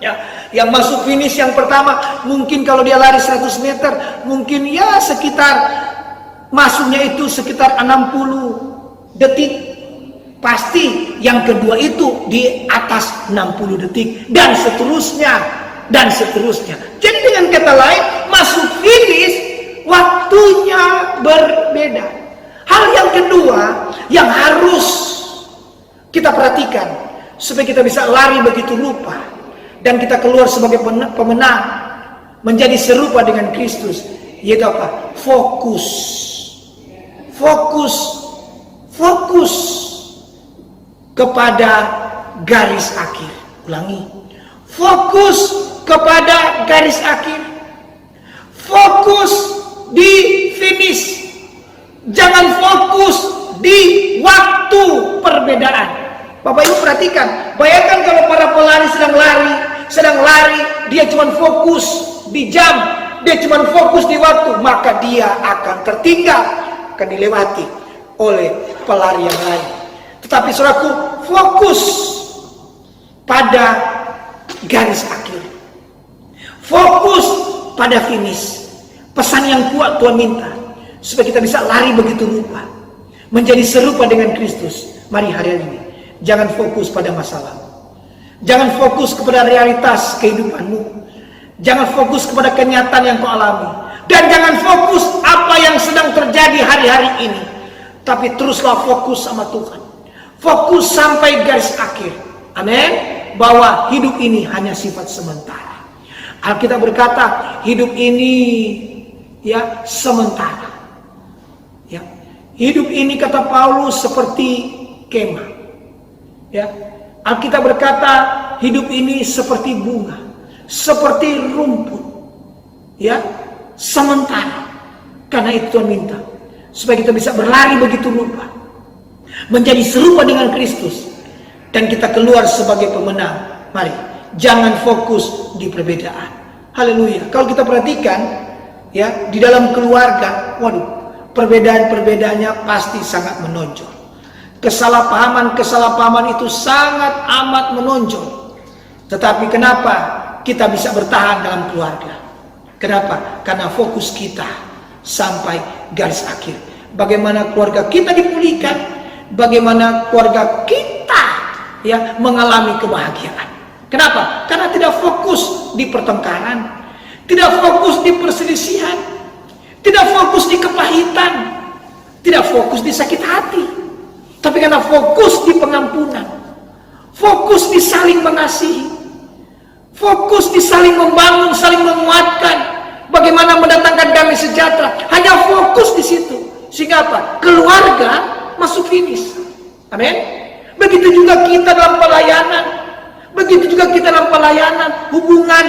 Ya, yang masuk finish yang pertama, mungkin kalau dia lari 100 meter, mungkin ya sekitar masuknya itu sekitar 60 detik. Pasti yang kedua itu di atas 60 detik dan seterusnya dan seterusnya. Jadi dengan kata lain, masuk finish waktunya berbeda. Hal yang kedua yang harus kita perhatikan supaya kita bisa lari begitu rupa dan kita keluar sebagai pemenang, menjadi serupa dengan Kristus, yaitu apa? Fokus. Fokus. Fokus kepada garis akhir. Ulangi. Fokus kepada garis akhir. Fokus di finish. Jangan fokus di waktu perbedaan. Bapak Ibu perhatikan. Bayangkan kalau para pelari sedang lari, dia cuma fokus di jam, dia cuma fokus di waktu, maka dia akan tertinggal, akan dilewati oleh pelari yang lain. Tetapi saudaraku, fokus pada garis akhir, fokus pada finish. Pesan yang kuat Tuhan minta supaya kita bisa lari begitu rupa, menjadi serupa dengan Kristus. Mari hari ini jangan fokus pada masalah, jangan fokus kepada realitas kehidupanmu, jangan fokus kepada kenyataan yang kau alami, dan jangan fokus apa yang sedang terjadi hari-hari ini. Tapi teruslah fokus sama Tuhan. Fokus sampai garis akhir. Amin. Bahwa hidup ini hanya sifat sementara. Alkitab berkata, hidup ini ya sementara. Hidup ini kata Paulus seperti kemah. Ya, Alkitab berkata hidup ini seperti bunga, seperti rumput. Ya, sementara. Karena itu Tuhan minta supaya kita bisa berlari begitu rupa, menjadi serupa dengan Kristus, dan kita keluar sebagai pemenang. Mari, jangan fokus di perbedaan. Haleluya. Kalau kita perhatikan, ya, di dalam keluarga, waduh, perbedaan-perbedaannya pasti sangat menonjol. Kesalahpahaman itu sangat amat menonjol. Tetapi kenapa kita bisa bertahan dalam keluarga? Kenapa? Karena fokus kita sampai garis akhir. Bagaimana keluarga kita dipulihkan, bagaimana keluarga kita, ya, mengalami kebahagiaan. Kenapa? Karena tidak fokus di pertengkaran, tidak fokus di perselisihan, tidak fokus di kepahitan, tidak fokus di sakit hati, tapi karena fokus di pengampunan, fokus di saling mengasihi, fokus di saling membangun, saling menguatkan, bagaimana mendatangkan damai sejahtera. Hanya fokus di situ, sehingga apa? Keluarga masuk finish. Amin. Begitu juga kita dalam pelayanan, begitu juga kita dalam pelayanan, hubungan,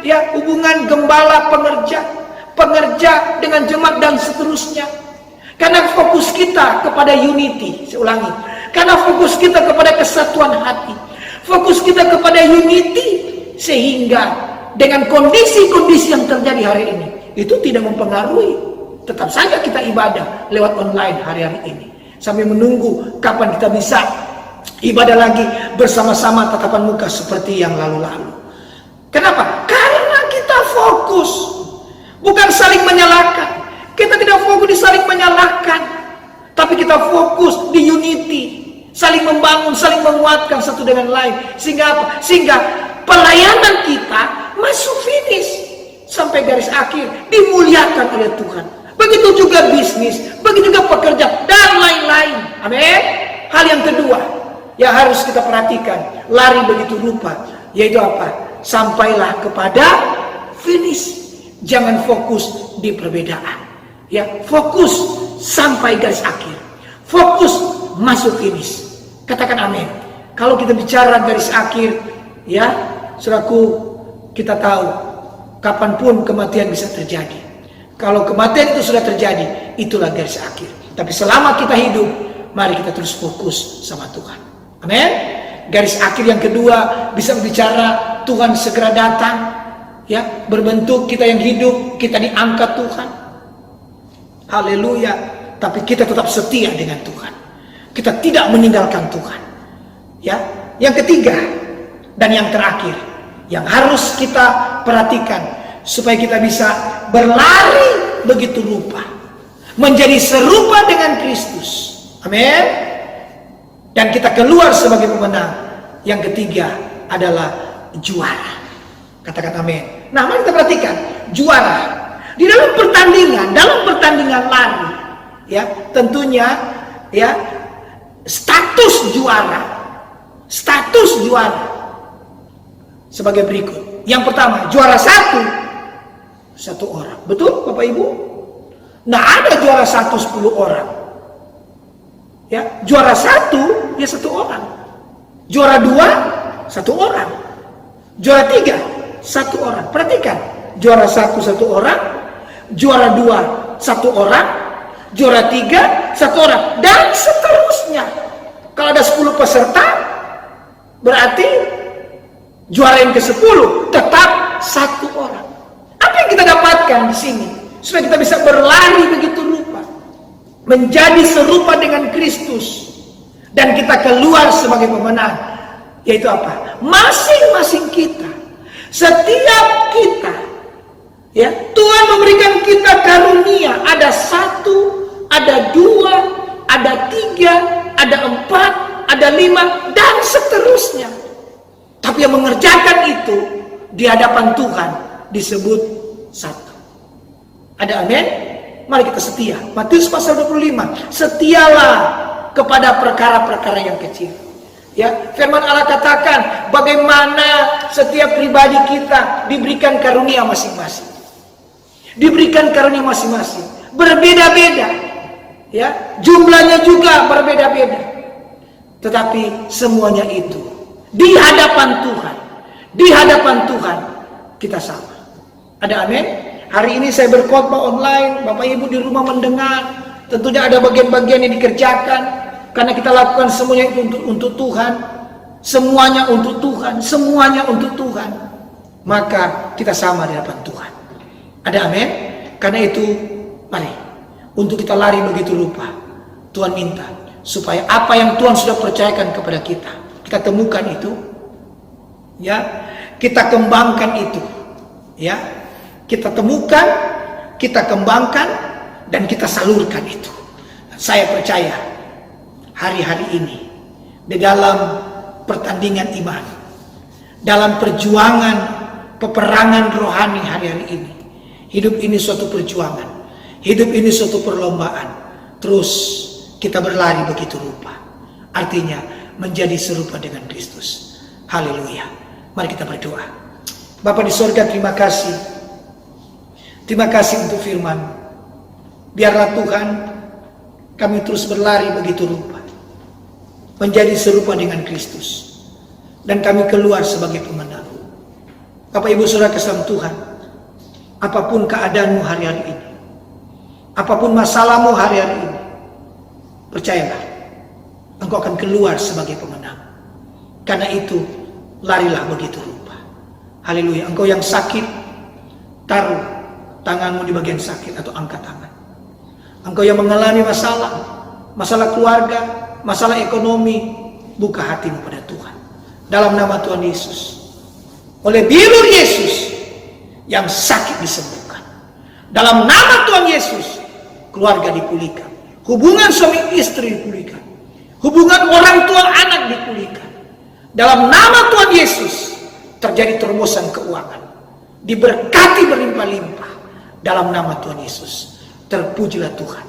ya, hubungan gembala pengerja dengan jemaat dan seterusnya. Karena fokus kita kepada unity, saya ulangi, karena fokus kita kepada kesatuan hati, fokus kita kepada unity, sehingga dengan kondisi-kondisi yang terjadi hari ini itu tidak mempengaruhi. Tetap saja kita ibadah lewat online hari-hari ini, sambil menunggu kapan kita bisa ibadah lagi bersama-sama tatapan muka seperti yang lalu-lalu. Kenapa? Karena kita fokus, bukan saling menyalahkan. Kita tidak fokus di saling menyalahkan, tapi kita fokus di unity, saling membangun, saling menguatkan satu dengan lain. Sehingga apa? Sehingga pelayanan kita masuk finish sampai garis akhir, dimuliakan oleh Tuhan. Begitu juga bisnis, begitu juga pekerjaan dan lain-lain. Amin. Hal yang kedua yang harus kita perhatikan, lari begitu rupa, yaitu apa? Sampailah kepada finish. Jangan fokus di perbedaan. Ya, fokus sampai garis akhir. Fokus masuk finish. Katakan amin. Kalau kita bicara garis akhir, ya, saudaraku, kita tahu kapanpun kematian bisa terjadi. Kalau kematian itu sudah terjadi, itulah garis akhir. Tapi selama kita hidup, mari kita terus fokus sama Tuhan. Amin. Garis akhir yang kedua bisa berbicara Tuhan segera datang, ya, berbentuk kita yang hidup, kita diangkat Tuhan. Haleluya. Tapi kita tetap setia dengan Tuhan. Kita tidak meninggalkan Tuhan. Ya. Yang ketiga dan yang terakhir yang harus kita perhatikan supaya kita bisa berlari begitu rupa, menjadi serupa dengan Kristus. Amin. Dan kita keluar sebagai pemenang. Yang ketiga adalah juara. Katakan amin. Nah, mari kita perhatikan juara. Di dalam pertandingan lari, ya, tentunya, ya, status juara sebagai berikut. Yang pertama, juara satu orang. Betul, Bapak Ibu? Nah, ada juara 10 orang. Ya, juara 1 dia 1 orang. Juara 2 1 orang. Juara 3 1 orang. Perhatikan, juara 1 orang, juara 2 1 orang, juara 3 1 orang, dan seterusnya. Kalau ada 10 peserta, berarti juara yang ke-10 tetap 1 orang. Apa yang kita dapatkan di sini? Supaya kita bisa berlari begitu rupa, menjadi serupa dengan Kristus, dan kita keluar sebagai pemenang. Yaitu apa? Masing-masing kita, setiap kita, ya, Tuhan memberikan kita karunia. Ada 1, ada 2, ada 3, ada 4, ada 5, dan seterusnya. Tapi yang mengerjakan itu di hadapan Tuhan disebut 1. Ada amin? Mari kita setia. Matius pasal 25. Setialah kepada perkara-perkara yang kecil. Ya, firman Allah katakan bagaimana setiap pribadi kita diberikan karunia masing-masing. Diberikan karunia masing-masing. Berbeda-beda. Ya, jumlahnya juga berbeda-beda. Tetapi semuanya itu di hadapan Tuhan. Di hadapan Tuhan kita sama. Ada amin? Hari ini saya berkhotbah online, Bapak Ibu di rumah mendengar. Tentunya ada bagian-bagian yang dikerjakan karena kita lakukan semuanya itu untuk Tuhan. Semuanya untuk Tuhan, semuanya untuk Tuhan. Maka kita sama di hadapan Tuhan. Ada amin? Karena itu mari untuk kita lari begitu rupa. Tuhan minta supaya apa yang Tuhan sudah percayakan kepada kita, kita temukan itu, ya, kita kembangkan itu, ya, kita temukan, kita kembangkan, dan kita salurkan itu. Saya percaya hari-hari ini di dalam pertandingan iman, dalam perjuangan peperangan rohani hari-hari ini, hidup ini suatu perjuangan, hidup ini suatu perlombaan. Terus kita berlari begitu rupa, artinya menjadi serupa dengan Kristus. Haleluya. Mari kita berdoa. Bapa di sorga, terima kasih untuk firman. Biarlah Tuhan kami terus berlari begitu rupa, menjadi serupa dengan Kristus, dan kami keluar sebagai pemenang. Bapak Ibu Saudara kasih Tuhan, apapun keadaanmu hari-hari ini, apapun masalahmu hari-hari ini, percayalah, engkau akan keluar sebagai pemenang. Karena itu, larilah begitu rupa. Haleluya. Engkau yang sakit, taruh tanganmu di bagian sakit atau angkat tangan. Engkau yang mengalami masalah keluarga, masalah ekonomi, buka hatimu pada Tuhan. Dalam nama Tuhan Yesus, oleh bilur Yesus yang sakit disembuhkan. Dalam nama Tuhan Yesus, keluarga dipulihkan, hubungan suami istri dipulihkan, hubungan orang tua anak dipulihkan. Dalam nama Tuhan Yesus terjadi terobosan keuangan, diberkati berlimpah-limpah. Dalam nama Tuhan Yesus, terpujilah Tuhan.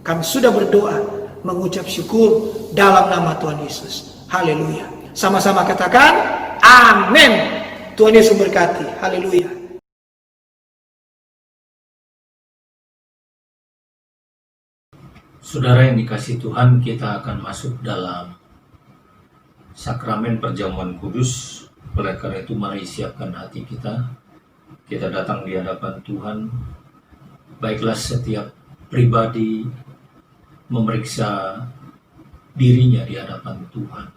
Kami sudah berdoa, mengucap syukur dalam nama Tuhan Yesus. Haleluya. Sama-sama katakan amin. Tuhan Yesus berkati. Haleluya. Saudara yang dikasihi Tuhan, kita akan masuk dalam sakramen perjamuan kudus. Oleh karena itu mari siapkan hati kita. Kita datang di hadapan Tuhan. Baiklah setiap pribadi memeriksa dirinya di hadapan Tuhan.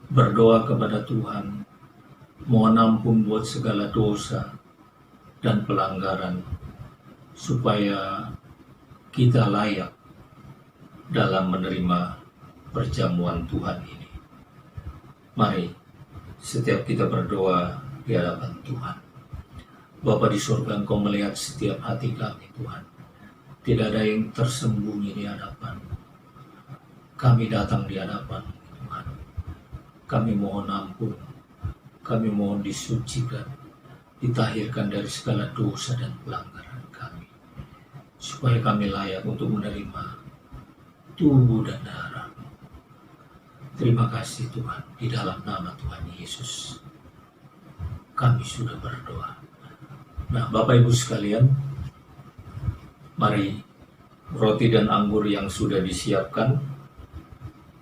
Berdoa kepada Tuhan, mohon ampun buat segala dosa dan pelanggaran, supaya kita layak dalam menerima perjamuan Tuhan ini. Mari setiap kita berdoa di hadapan Tuhan. Bapa di surga, Engkau melihat setiap hati kami, Tuhan. Tidak ada yang tersembunyi di hadapan. Kami datang di hadapan Tuhan. Kami mohon ampun. Kami mohon disucikan, ditahirkan dari segala dosa dan pelanggaran kami, supaya kami layak untuk menerima tubuh dan darah-Mu. Terima kasih Tuhan, di dalam nama Tuhan Yesus kami sudah berdoa. Nah, Bapak Ibu sekalian, mari roti dan anggur yang sudah disiapkan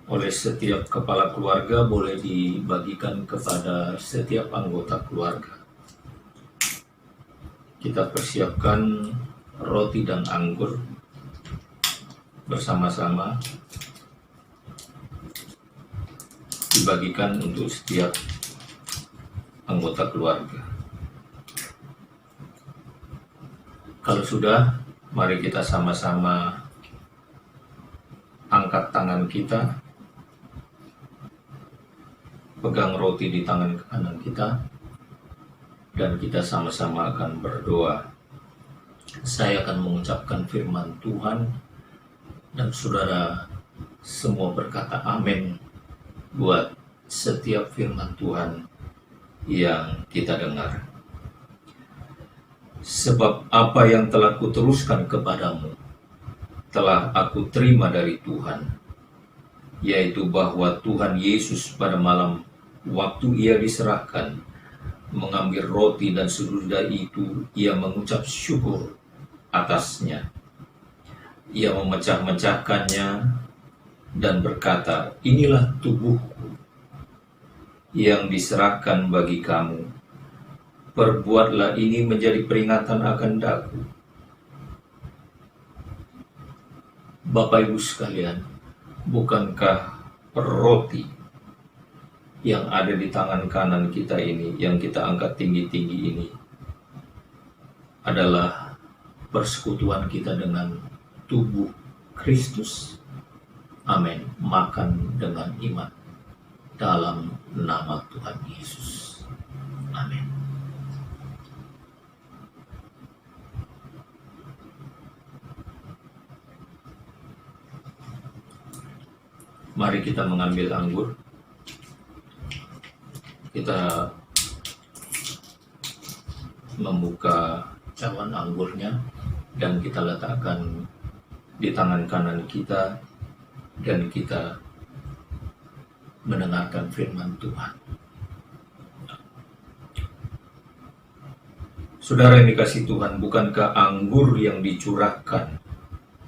oleh setiap kepala keluarga boleh dibagikan kepada setiap anggota keluarga. Kita persiapkan roti dan anggur bersama-sama, dibagikan untuk setiap anggota keluarga. Kalau sudah, mari kita sama-sama angkat tangan kita, pegang roti di tangan kanan kita, dan kita sama-sama akan berdoa. Saya akan mengucapkan firman Tuhan, dan saudara semua berkata amin buat setiap firman Tuhan yang kita dengar. Sebab apa yang telah kuteruskan kepadamu telah aku terima dari Tuhan, yaitu bahwa Tuhan Yesus pada malam waktu ia diserahkan mengambil roti, dan sesudah itu ia mengucap syukur atasnya, Ia memecah-mecahkannya dan berkata, inilah tubuhku yang diserahkan bagi kamu. Perbuatlah ini menjadi peringatan akan daku. Bapak Ibu sekalian, bukankah roti yang ada di tangan kanan kita ini, yang kita angkat tinggi-tinggi ini, adalah persekutuan kita dengan tubuh Kristus? Amin. Makan dengan iman dalam nama Tuhan Yesus. Amin. Mari kita mengambil anggur. Kita membuka cawan anggurnya dan kita letakkan di tangan kanan kita, dan kita mendengarkan firman Tuhan. Saudara yang dikasihi Tuhan, bukankah anggur yang dicurahkan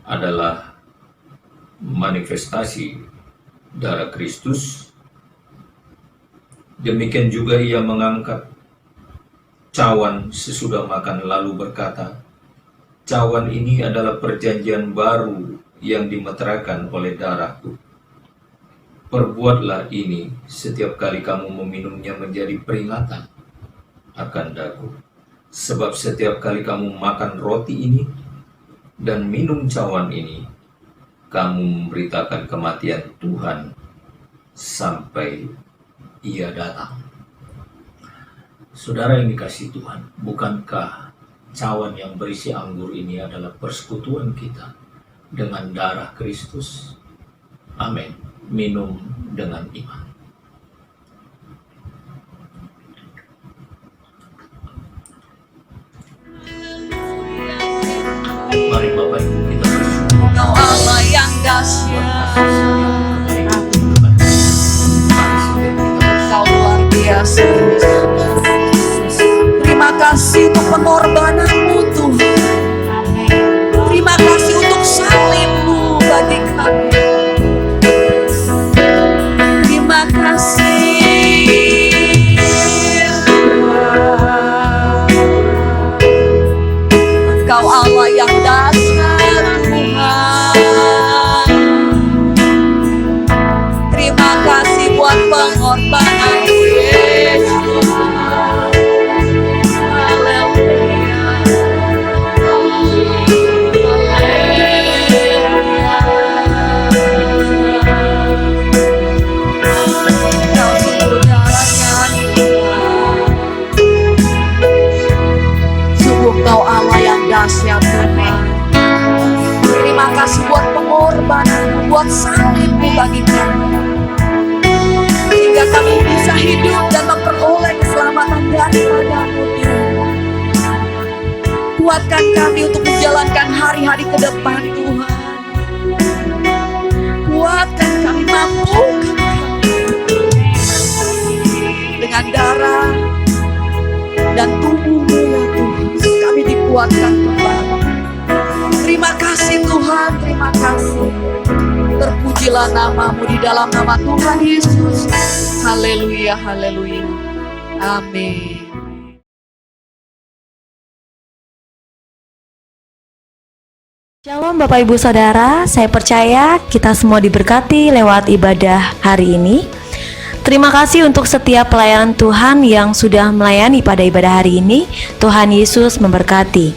adalah manifestasi darah Kristus? Demikian juga ia mengangkat cawan sesudah makan lalu berkata, cawan ini adalah perjanjian baru yang dimeteraikan oleh darahku. Perbuatlah ini setiap kali kamu meminumnya menjadi peringatan akan daku. Sebab setiap kali kamu makan roti ini dan minum cawan ini, kamu memberitakan kematian Tuhan sampai Ia datang. Saudara yang dikasihi Tuhan, bukankah cawan yang berisi anggur ini adalah persekutuan kita dengan darah Kristus? Amin. Minum dengan iman. Mari Bapak Ibu kita bersyukur. Kau Allah yang dahsyat, Kau luar biasa. Terima kasih untuk pengorbananmu Tuhan. Terima kasih untuk salibmu bagi kami. Terima kasih. Engkau Allah yang dahsyat Tuhan. Terima kasih buat pengorbanan Yesus. Kau Allah yang dahsyat Tuhan. Terima kasih buat pengorbanan, buat salibmu bagi kami, sehingga kami bisa hidup dan memperoleh keselamatan daripada-Mu Tuhan. Kuatkan kami untuk menjalankan hari-hari ke depan Tuhan. Kuatkan kami, mampukan kami dengan darah dan tubuh-Mu ya Tuhan. Kami dikuatkan kembali. Terima kasih Tuhan, terima kasih. Terpujilah nama-Mu di dalam nama Tuhan Yesus. Haleluya, haleluya. Amin. Shalom Bapak Ibu Saudara, saya percaya kita semua diberkati lewat ibadah hari ini. Terima kasih untuk setiap pelayanan Tuhan yang sudah melayani pada ibadah hari ini. Tuhan Yesus memberkati.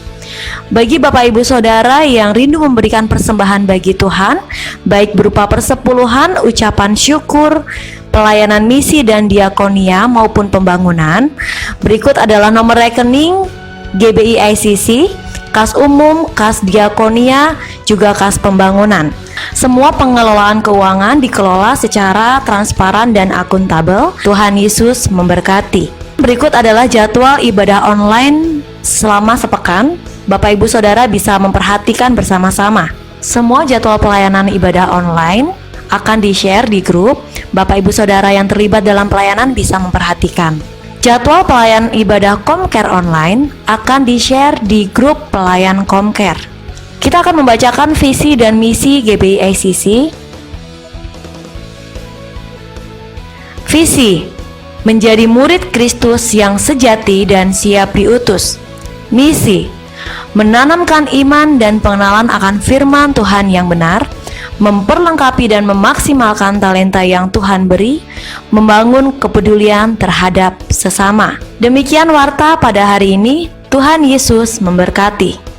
Bagi Bapak Ibu Saudara yang rindu memberikan persembahan bagi Tuhan, baik berupa persepuluhan, ucapan syukur, pelayanan misi dan diakonia maupun pembangunan, berikut adalah nomor rekening GBI ICC, kas umum, kas diakonia, juga kas pembangunan. Semua pengelolaan keuangan dikelola secara transparan dan akuntabel. Tuhan Yesus memberkati. Berikut adalah jadwal ibadah online selama sepekan. Bapak Ibu Saudara bisa memperhatikan bersama-sama. Semua jadwal pelayanan ibadah online akan di-share di grup. Bapak Ibu Saudara yang terlibat dalam pelayanan bisa memperhatikan. Jadwal pelayanan ibadah Comcare online akan di-share di grup pelayan Comcare. Kita akan membacakan visi dan misi GBI ICC. Visi: menjadi murid Kristus yang sejati dan siap diutus. Misi: menanamkan iman dan pengenalan akan firman Tuhan yang benar, memperlengkapi dan memaksimalkan talenta yang Tuhan beri, membangun kepedulian terhadap sesama. Demikian warta pada hari ini. Tuhan Yesus memberkati.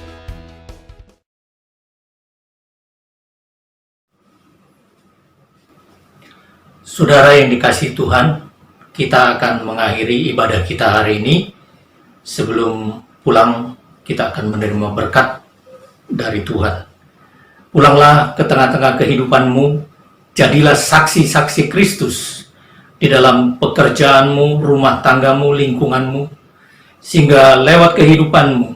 Saudara yang dikasihi Tuhan, kita akan mengakhiri ibadah kita hari ini. Sebelum pulang, kita akan menerima berkat dari Tuhan. Pulanglah ke tengah-tengah kehidupanmu, jadilah saksi-saksi Kristus di dalam pekerjaanmu, rumah tanggamu, lingkunganmu, sehingga lewat kehidupanmu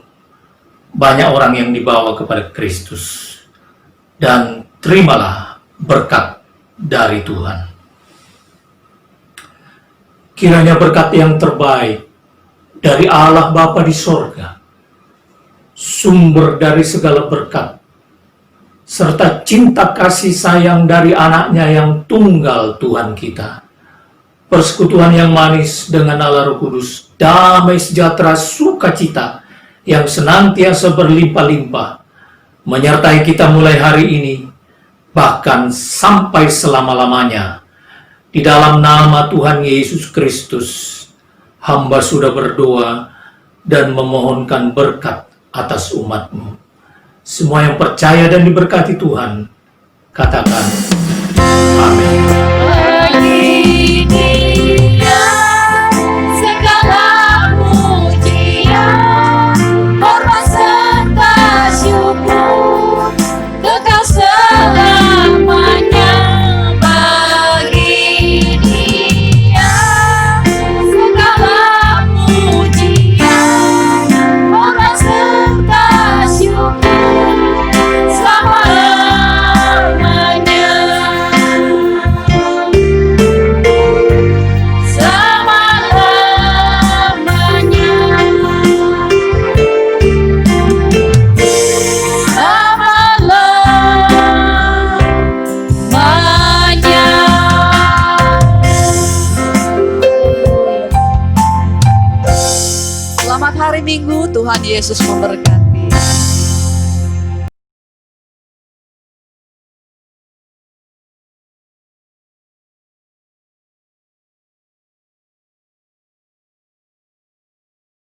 banyak orang yang dibawa kepada Kristus. Dan terimalah berkat dari Tuhan. Kiranya berkat yang terbaik dari Allah Bapa di sorga, sumber dari segala berkat, serta cinta kasih sayang dari anaknya yang tunggal Tuhan kita, persekutuan yang manis dengan Allah Roh Kudus, damai sejahtera sukacita yang senantiasa berlimpah-limpah, menyertai kita mulai hari ini, bahkan sampai selama-lamanya. Di dalam nama Tuhan Yesus Kristus, hamba sudah berdoa dan memohonkan berkat atas umat-Mu. Semua yang percaya dan diberkati Tuhan, katakan amin. Bagi Dia segala pujian, hormat serta syukur, kekal selamanya. Bagi Dia segala pujian, hormat serta syukur, selama-lamanya. Selamat hari Minggu, Tuhan Yesus memberkati.